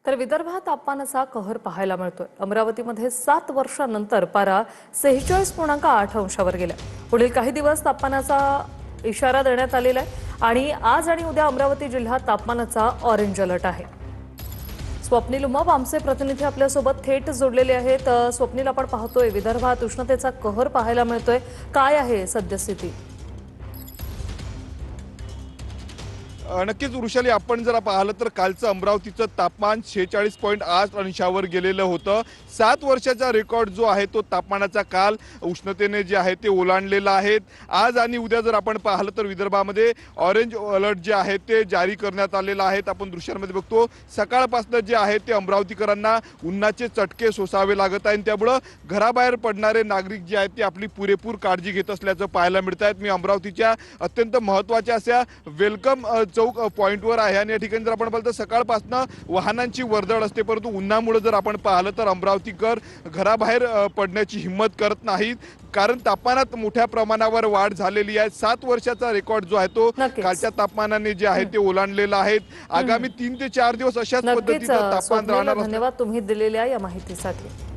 तर विदर्भात तापमानाचा कहर पाहायला मिळतोय। अमरावतीमध्ये 7 वर्षांनंतर पारा 46.8 अंशावर गेला। पुढील काही दिवस तापमानाचा इशारा देण्यात आलेला आहे आणि आज आणि उद्या अमरावती जिल्ह्यात तापमानाचा ऑरेंज अलर्ट आहे। स्वप्नील उमाप आमचे प्रतिनिधी आपल्यासोबत थेट जोडलेले आहेत। स्वप्नील, आपण पाहतोय विदर्भात उष्णतेचा कहर पाहायला मिळतोय, काय आहे सद्यस्थिती? नक्कीच वृषाली, आपण जर पाहिलं तर कालचं अमरावतीचं तापमान 46.8 अंशावर गेलेलं होतं। 7 वर्षाचा रेकॉर्ड जो आहे तो तापमानाचा काल उष्णतेने जे आहे ते ओलांडलेला आहे। आज आणि उद्या जर आपण पाहिलं तर विदर्भामध्ये ऑरेंज अलर्ट जे आहे ते जारी करण्यात आलेलं आहे। आपण दृश्यांमध्ये बघतो सकाळपासून जे आहे ते अमरावतीकरांना उन्हाचे चटके सोसावे लागत आहेत। त्यामुळे घराबाहेर पडणारे नागरिक जे आहेत ते आपली पुरेपूर काळजी घेत असल्याचं पाहायला मिळत आहे। मी अमरावतीच्या अत्यंत महत्त्वाच्या अशा वेलकम चौक पॉइंटवर आहे आणि या ठिकाणी जर आपण पाहिलं तर सकाळपासून वाहनांची वर्दळ असते, परंतु उन्हामुळे जर आपण पाहिलं तर अमरावतीकर घराबाहेर पडण्याची हिंमत करत नाहीत, कारण तापमानात मोठ्या प्रमाणावर वाढ झालेली आहे। 7 वर्षाचा रेकॉर्ड जो आहे तो कालच्या तापमानाने जे आहे ते ओलांडलेला आहे। आगामी 3 ते 4 दिवस अशाच नक्कीच पद्धतीचं तापमान स्वप्नील, राहणार धन्यवाद तुम्ही दिलेल्या या माहितीसाठी।